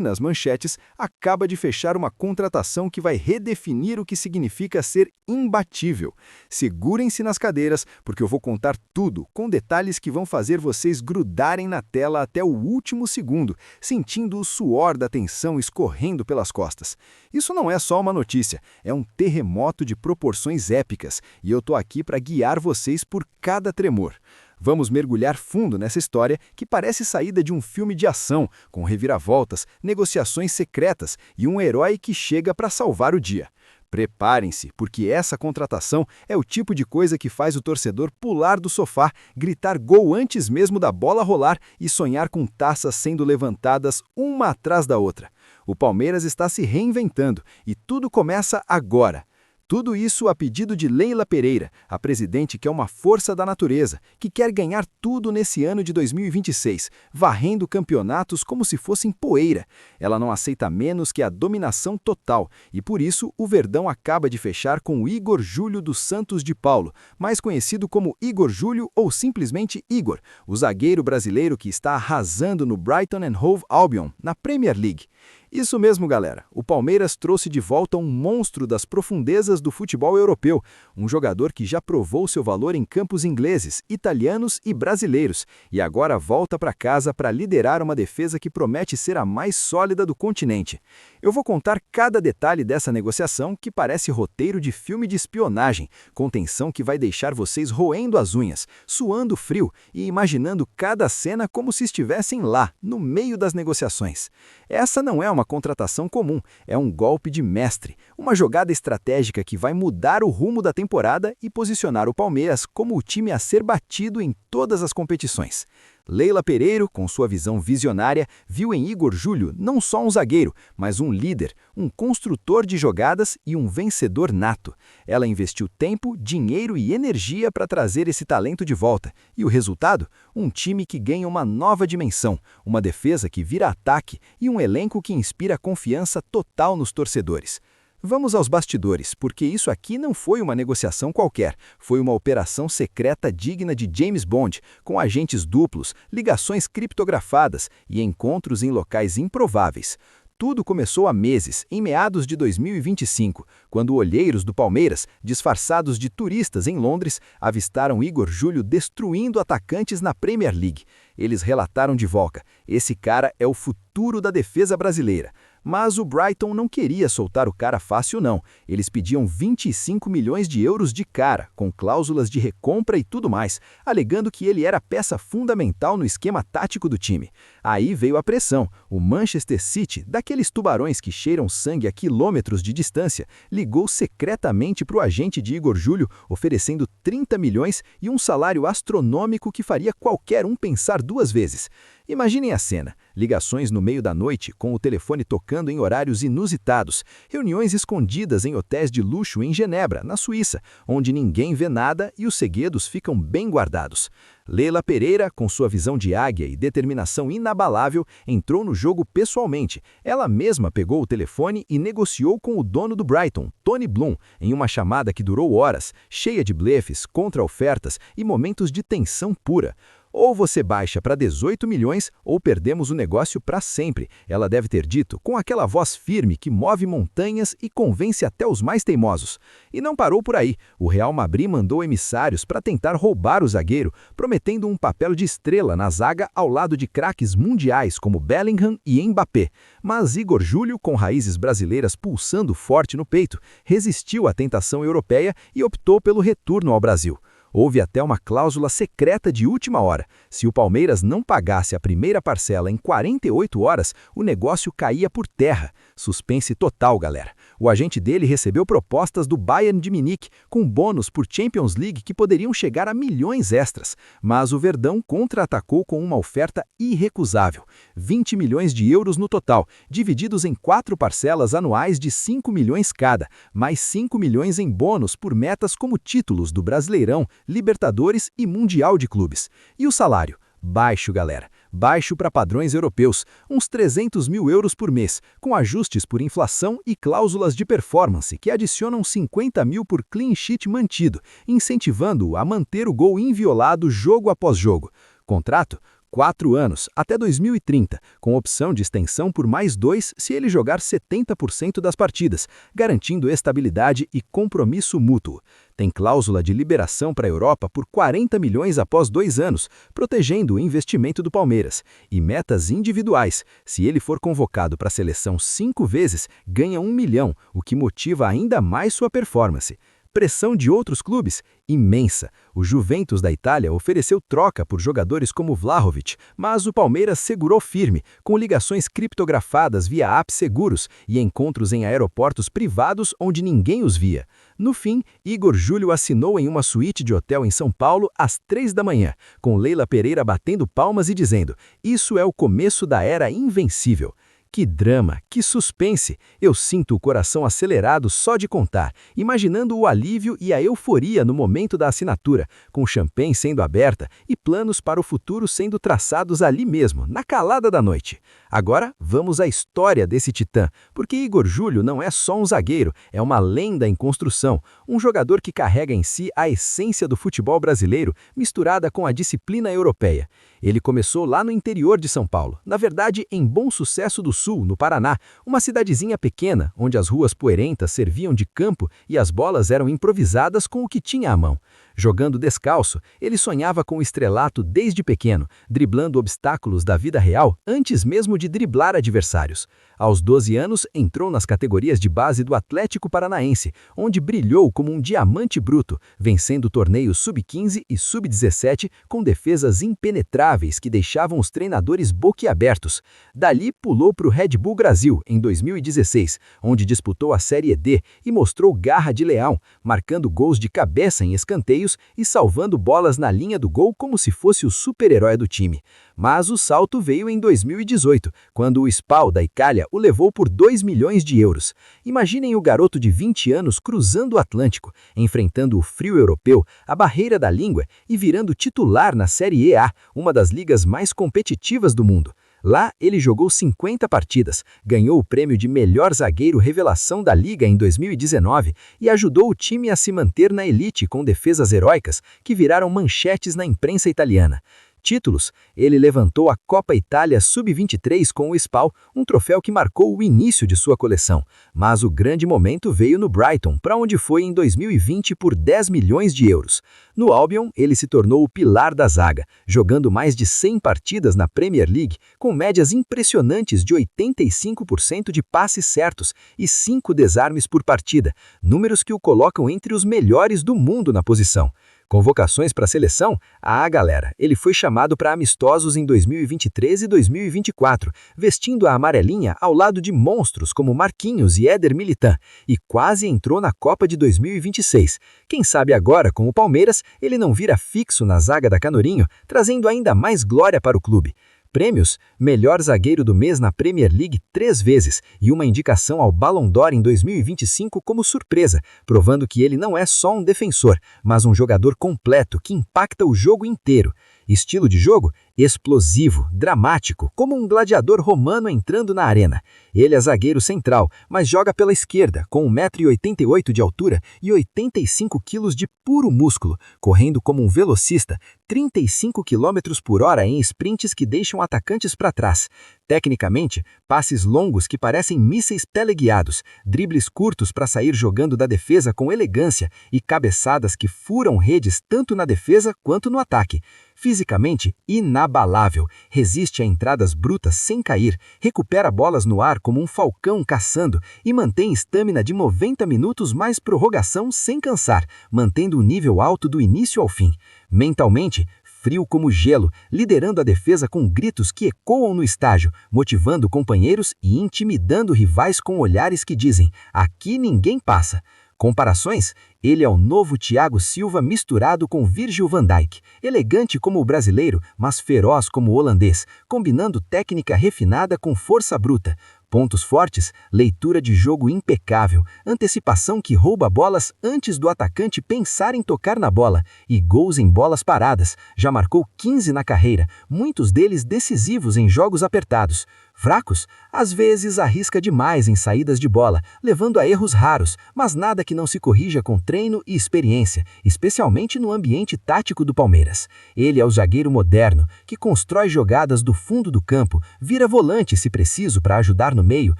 nas manchetes, acaba de fechar uma contratação que vai redefinir o que significa ser imbatível. Segurem-se nas cadeiras, porque eu vou contar tudo, com detalhes que vão fazer vocês grudarem na tela até o último segundo, sentindo o suor da tensão escorrendo pelas costas. Isso não é só uma notícia, é um terremoto de proporções épicas, e eu tô aqui para guiar vocês por cada tremor. Vamos mergulhar fundo nessa história que parece saída de um filme de ação, com reviravoltas, negociações secretas e um herói que chega para salvar o dia. Preparem-se, porque essa contratação é o tipo de coisa que faz o torcedor pular do sofá, gritar gol antes mesmo da bola rolar e sonhar com taças sendo levantadas uma atrás da outra. O Palmeiras está se reinventando e tudo começa agora. Tudo isso a pedido de Leila Pereira, a presidente que é uma força da natureza, que quer ganhar tudo nesse ano de 2026, varrendo campeonatos como se fossem poeira. Ela não aceita menos que a dominação total, e por isso o Verdão acaba de fechar com o Igor Júlio dos Santos de Paulo, mais conhecido como Igor Júlio ou simplesmente Igor, o zagueiro brasileiro que está arrasando no Brighton and Hove Albion, na Premier League. Isso mesmo, galera. O Palmeiras trouxe de volta um monstro das profundezas do futebol europeu, um jogador que já provou seu valor em campos ingleses, italianos e brasileiros, e agora volta para casa para liderar uma defesa que promete ser a mais sólida do continente. Eu vou contar cada detalhe dessa negociação que parece roteiro de filme de espionagem, com tensão que vai deixar vocês roendo as unhas, suando frio e imaginando cada cena como se estivessem lá, no meio das negociações. Essa não é uma contratação comum, é um golpe de mestre, uma jogada estratégica que vai mudar o rumo da temporada e posicionar o Palmeiras como o time a ser batido em todas as competições. Leila Pereira, com sua visão visionária, viu em Igor Júlio não só um zagueiro, mas um líder, um construtor de jogadas e um vencedor nato. Ela investiu tempo, dinheiro e energia para trazer esse talento de volta. E o resultado? Um time que ganha uma nova dimensão, uma defesa que vira ataque e um elenco que inspira confiança total nos torcedores. Vamos aos bastidores, porque isso aqui não foi uma negociação qualquer, foi uma operação secreta digna de James Bond, com agentes duplos, ligações criptografadas e encontros em locais improváveis. Tudo começou há meses, em meados de 2025, quando olheiros do Palmeiras, disfarçados de turistas em Londres, avistaram Igor Júlio destruindo atacantes na Premier League. Eles relataram de volta: esse cara é o futuro da defesa brasileira. Mas o Brighton não queria soltar o cara fácil não. Eles pediam 25 milhões de euros de cara, com cláusulas de recompra e tudo mais, alegando que ele era peça fundamental no esquema tático do time. Aí veio a pressão. O Manchester City, daqueles tubarões que cheiram sangue a quilômetros de distância, ligou secretamente para o agente de Igor Júlio, oferecendo 30 milhões e um salário astronômico que faria qualquer um pensar duas vezes. Imaginem a cena, ligações no meio da noite, com o telefone tocando em horários inusitados, reuniões escondidas em hotéis de luxo em Genebra, na Suíça, onde ninguém vê nada e os segredos ficam bem guardados. Leila Pereira, com sua visão de águia e determinação inabalável, entrou no jogo pessoalmente. Ela mesma pegou o telefone e negociou com o dono do Brighton, Tony Bloom, em uma chamada que durou horas, cheia de blefes, contra-ofertas e momentos de tensão pura. Ou você baixa para 18 milhões ou perdemos o negócio para sempre, ela deve ter dito, com aquela voz firme que move montanhas e convence até os mais teimosos. E não parou por aí. O Real Madrid mandou emissários para tentar roubar o zagueiro, prometendo um papel de estrela na zaga ao lado de craques mundiais como Bellingham e Mbappé. Mas Igor Júlio, com raízes brasileiras pulsando forte no peito, resistiu à tentação europeia e optou pelo retorno ao Brasil. Houve até uma cláusula secreta de última hora. Se o Palmeiras não pagasse a primeira parcela em 48 horas, o negócio caía por terra. Suspense total, galera. O agente dele recebeu propostas do Bayern de Munique, com bônus por Champions League que poderiam chegar a milhões extras. Mas o Verdão contra-atacou com uma oferta irrecusável. 20 milhões de euros no total, divididos em 4 parcelas anuais de 5 milhões cada, mais 5 milhões em bônus por metas como títulos do Brasileirão, Libertadores e Mundial de Clubes. E o salário? Baixo, galera. Baixo para padrões europeus, uns 300 mil euros por mês, com ajustes por inflação e cláusulas de performance que adicionam 50 mil por clean sheet mantido, incentivando-o a manter o gol inviolado jogo após jogo. Contrato? 4 anos, até 2030, com opção de extensão por mais 2 se ele jogar 70% das partidas, garantindo estabilidade e compromisso mútuo. Tem cláusula de liberação para a Europa por 40 milhões após 2 anos, protegendo o investimento do Palmeiras. E metas individuais. Se ele for convocado para a seleção 5 vezes, ganha 1 milhão, o que motiva ainda mais sua performance. Pressão de outros clubes? Imensa. O Juventus da Itália ofereceu troca por jogadores como Vlahovic, mas o Palmeiras segurou firme, com ligações criptografadas via apps seguros e encontros em aeroportos privados onde ninguém os via. No fim, Igor Júlio assinou em uma suíte de hotel em São Paulo às 3 da manhã, com Leila Pereira batendo palmas e dizendo: "Isso é o começo da era invencível." Que drama, que suspense! Eu sinto o coração acelerado só de contar, imaginando o alívio e a euforia no momento da assinatura, com champanhe sendo aberta e planos para o futuro sendo traçados ali mesmo, na calada da noite. Agora, vamos à história desse titã, porque Igor Júlio não é só um zagueiro, é uma lenda em construção, um jogador que carrega em si a essência do futebol brasileiro, misturada com a disciplina europeia. Ele começou lá no interior de São Paulo, na verdade em Bom Sucesso do Sul, no Paraná, uma cidadezinha pequena, onde as ruas poeirentas serviam de campo e as bolas eram improvisadas com o que tinha à mão. Jogando descalço, ele sonhava com o estrelato desde pequeno, driblando obstáculos da vida real antes mesmo de driblar adversários. Aos 12 anos, entrou nas categorias de base do Atlético Paranaense, onde brilhou como um diamante bruto, vencendo torneios sub-15 e sub-17 com defesas impenetráveis que deixavam os treinadores boquiabertos. Dali pulou para o Red Bull Brasil em 2016, onde disputou a Série D e mostrou garra de leão, marcando gols de cabeça em escanteios e salvando bolas na linha do gol como se fosse o super-herói do time. Mas o salto veio em 2018, quando o Spal da Itália o levou por 2 milhões de euros. Imaginem o garoto de 20 anos cruzando o Atlântico, enfrentando o frio europeu, a barreira da língua e virando titular na Série A, uma das ligas mais competitivas do mundo. Lá, ele jogou 50 partidas, ganhou o prêmio de melhor zagueiro revelação da Liga em 2019 e ajudou o time a se manter na elite com defesas heróicas que viraram manchetes na imprensa italiana. Títulos: ele levantou a Copa Itália Sub-23 com o Spal, um troféu que marcou o início de sua coleção. Mas o grande momento veio no Brighton, para onde foi em 2020 por 10 milhões de euros. No Albion, ele se tornou o pilar da zaga, jogando mais de 100 partidas na Premier League, com médias impressionantes de 85% de passes certos e 5 desarmes por partida, números que o colocam entre os melhores do mundo na posição. Convocações para a seleção? Ah, galera, ele foi chamado para amistosos em 2023 e 2024, vestindo a amarelinha ao lado de monstros como Marquinhos e Éder Militão, e quase entrou na Copa de 2026. Quem sabe agora, com o Palmeiras, ele não vira fixo na zaga da Canorinho, trazendo ainda mais glória para o clube. Prêmios: melhor zagueiro do mês na Premier League 3 vezes e uma indicação ao Ballon d'Or em 2025 como surpresa, provando que ele não é só um defensor, mas um jogador completo que impacta o jogo inteiro. Estilo de jogo? Explosivo, dramático, como um gladiador romano entrando na arena. Ele é zagueiro central, mas joga pela esquerda, com 1,88 m de altura e 85 kg de puro músculo, correndo como um velocista, 35 km por hora em sprints que deixam atacantes para trás. Tecnicamente, passes longos que parecem mísseis teleguiados, dribles curtos para sair jogando da defesa com elegância e cabeçadas que furam redes tanto na defesa quanto no ataque. Fisicamente inabalável, resiste a entradas brutas sem cair, recupera bolas no ar como um falcão caçando e mantém estamina de 90 minutos mais prorrogação sem cansar, mantendo o nível alto do início ao fim. Mentalmente, frio como gelo, liderando a defesa com gritos que ecoam no estádio, motivando companheiros e intimidando rivais com olhares que dizem: aqui ninguém passa. Comparações? Ele é o novo Thiago Silva misturado com Virgil van Dijk, elegante como o brasileiro, mas feroz como o holandês, combinando técnica refinada com força bruta. Pontos fortes: leitura de jogo impecável, antecipação que rouba bolas antes do atacante pensar em tocar na bola e gols em bolas paradas. Já marcou 15 na carreira, muitos deles decisivos em jogos apertados. Fracos? Às vezes arrisca demais em saídas de bola, levando a erros raros, mas nada que não se corrija com treino e experiência, especialmente no ambiente tático do Palmeiras. Ele é o zagueiro moderno, que constrói jogadas do fundo do campo, vira volante se preciso para ajudar no meio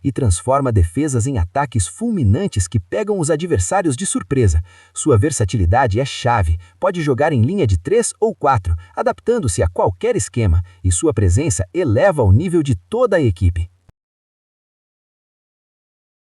e transforma defesas em ataques fulminantes que pegam os adversários de surpresa. Sua versatilidade é chave, pode jogar em linha de 3 ou 4, adaptando-se a qualquer esquema, e sua presença eleva o nível de toda a equipe.